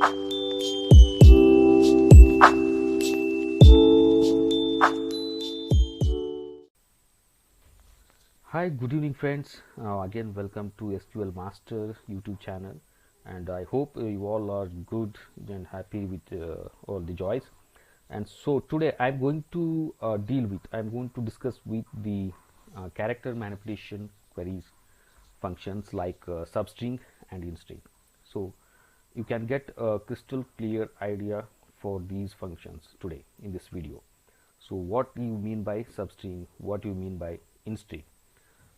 Hi, good evening friends. Again welcome to SQL Master YouTube channel, and I hope you all are good and happy with all the joys. And so today I'm going to discuss with the character manipulation queries functions like substring and instring. So you can get a crystal clear idea for these functions today in this video. So what you mean by substring, what you mean by instring.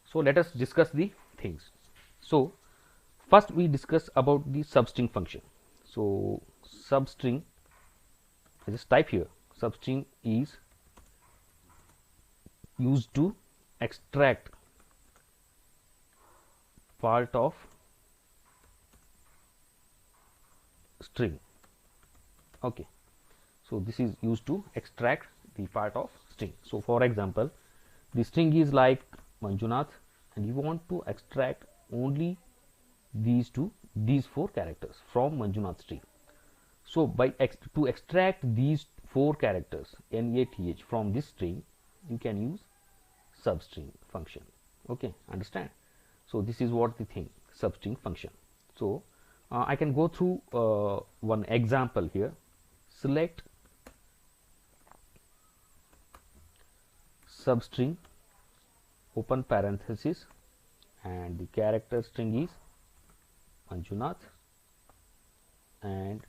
So let us discuss the things. So first we discuss about the substring function. So substring, I just type here, substring is used to extract part of string. Okay, so this is used to extract the part of string. So for example, the string is like Manjunath, and you want to extract only these four characters from Manjunath string. So to extract these four characters NATH from this string, you can use substring function. Okay, understand? So this is what the thing, substring function. So I can go through one example here. Select substring open parenthesis, and the character string is Manjunath, and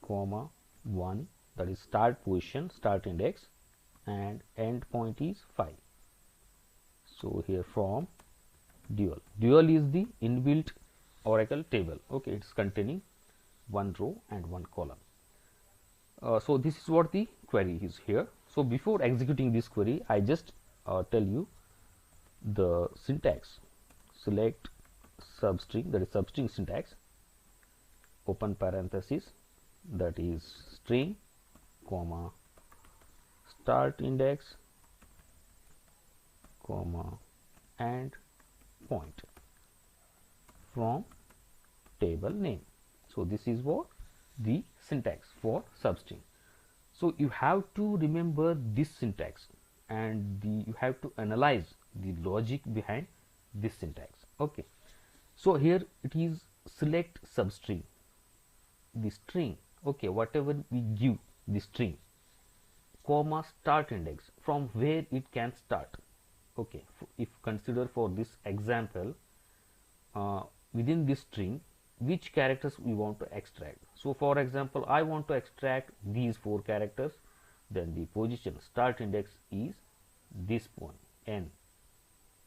comma 1, that is start position, start index, and end point is 5. So here from dual is the inbuilt Oracle table. Okay, it's containing one row and one column. So this is what the query is here. So before executing this query, I just tell you the syntax. Select substring, that is substring syntax, open parenthesis, that is string, comma start index, comma and point from table name. So this is what the syntax for substring. So you have to remember this syntax, and you have to analyze the logic behind this syntax. Okay, so here it is select substring, the string, okay, whatever we give the string, comma start index, from where it can start. Okay, if consider for this example, within this string which characters we want to extract. So for example, I want to extract these four characters, then the position start index is this point n.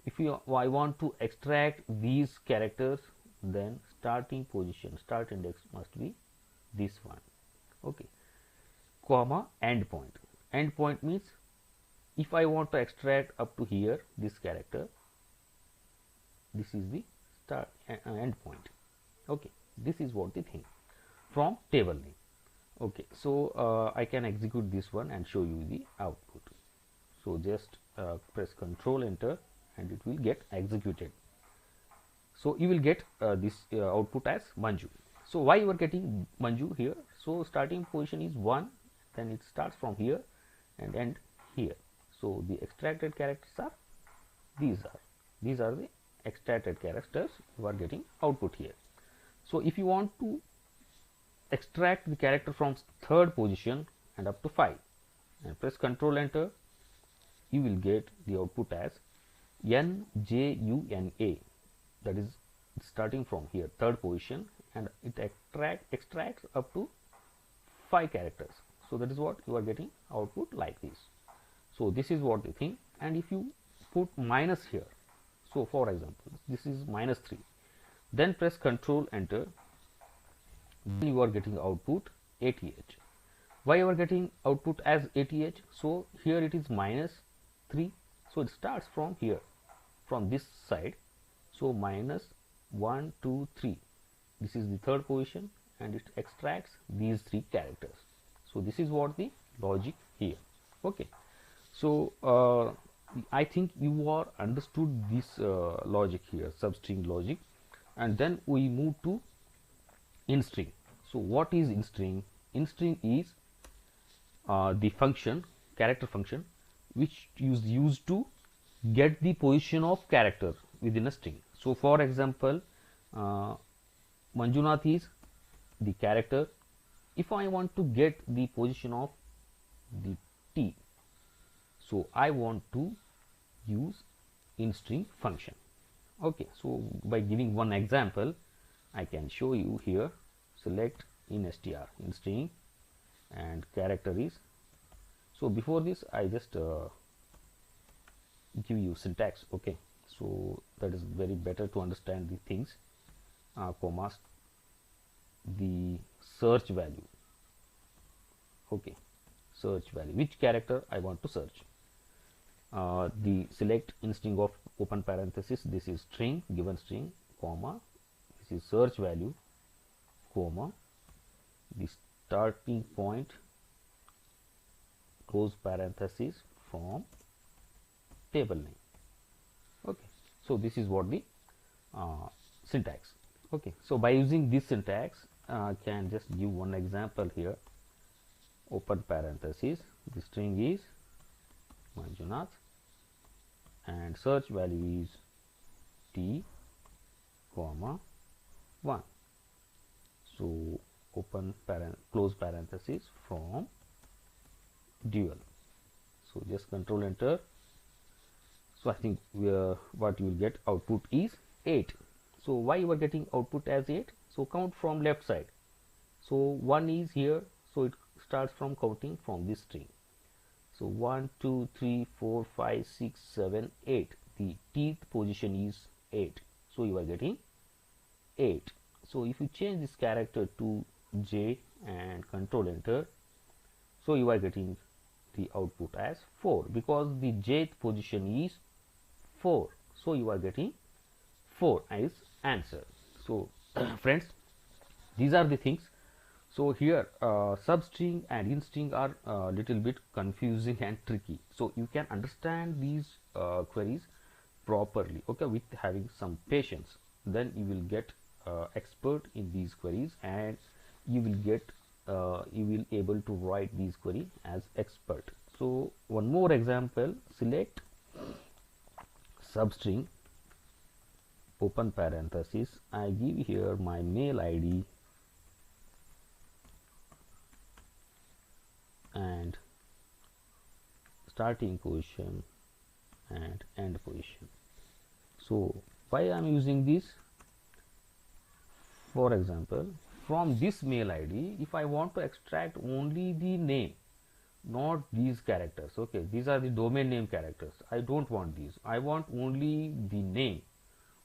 If I want to extract these characters, then starting position, start index must be this one. Okay, comma end point. End point means if I want to extract up to here this character, this is the start end point. Okay, this is what the thing from table name. Okay, so I can execute this one and show you the output. So just press Control Enter, and it will get executed. So you will get this output as Manju. So why you are getting Manju here? So starting position is 1, then it starts from here and end here. So the extracted characters are these are the extracted characters. You are getting output here. So if you want to extract the character from third position and up to 5, and press Control Enter, you will get the output as NJUNA, that is starting from here third position, and it extracts up to 5 characters. So that is what you are getting output like this. So this is what the thing. And if you put minus here, so for example this is -3, then press Control Enter, then you are getting output ATH. Why you are getting output as ATH? So here it is -3, so it starts from here, from this side. So -1 2 3, this is the third position, and it extracts these 3 characters. So this is what the logic here. Okay, so I think you are understood this logic here, substring logic. And then we move to instring. So what is in string? In string is the function, character function, which is used to get the position of character within a string. So for example, Manjunath is the character. If I want to get the position of the T, so I want to use in string function. Okay, so by giving one example, I can show you here. Select in str, in string, and character is. So before this, I just give you syntax. Okay, so that is very better to understand the things. Commas, the search value. Okay, search value, which character I want to search. The select in string of open parenthesis, this is string, given string, comma, this is search value, comma, the starting point, close parenthesis, from table name. Okay, so this is what the syntax. Okay, so by using this syntax, I can just give one example here. Open parenthesis, the string is Manjunath and search value is T, comma 1. So open close parenthesis from dual. So just control enter. So I think what you will get output is 8. So why you are getting output as 8? So count from left side. So 1 is here, so it starts from counting from this string. So 1, 2, 3, 4, 5, 6, 7, 8. The Tth position is 8. So you are getting 8. So if you change this character to J and control enter, so you are getting the output as 4 because the Jth position is 4. So you are getting 4 as answer. So friends, these are the things. So here substring and in string are a little bit confusing and tricky. So you can understand these queries properly, okay, with having some patience. Then you will get expert in these queries, and you will get you will able to write these query as expert. So one more example, select substring, open parenthesis, I give here my mail ID and starting position and end position. So why I am using this? For example, from this mail ID, if I want to extract only the name, not these characters, okay, these are the domain name characters, I don't want these, I want only the name.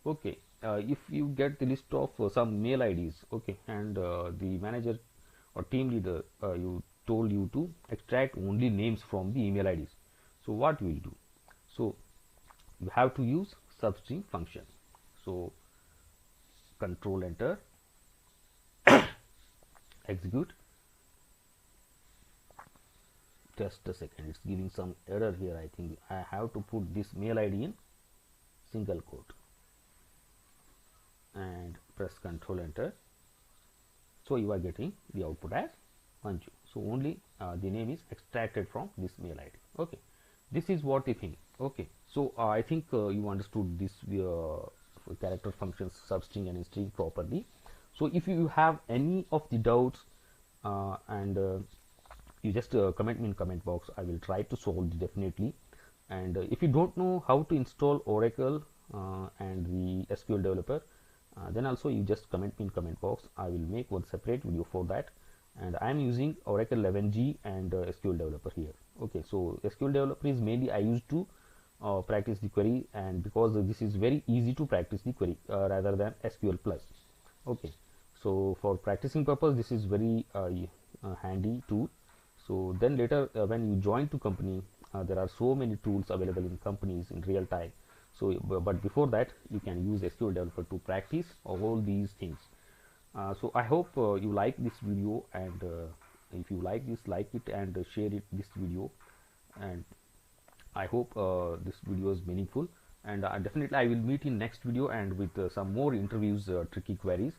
Okay, if you get the list of some mail IDs, okay, and the manager or team leader you told you to extract only names from the email IDs, so what you will do? So you have to use substring function. So control enter, execute. Just a second, it's giving some error here. I think I have to put this mail ID in single quote and press control enter. So you are getting the output as Manju. So only the name is extracted from this mail ID. Okay, this is what the thing. Okay, so I think you understood this character functions, substring and string properly. So if you have any of the doubts and you just comment me in comment box, I will try to solve it definitely. And if you don't know how to install Oracle and the SQL developer, then also you just comment me in comment box. I will make one separate video for that. And I am using Oracle 11G and SQL developer here. Okay, so SQL developer is mainly I used to practice the query, and because this is very easy to practice the query rather than SQL plus. Okay, so for practicing purpose, this is very handy tool. So then later when you join to company, there are so many tools available in companies in real time. So but before that, you can use SQL developer to practice all these things. So I hope you like this video, and if you like this, like it and share it this video, and I hope this video is meaningful. And definitely I will meet in next video and with some more interviews, tricky queries.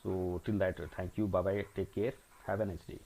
So till that, thank you, bye bye, take care, have a nice day.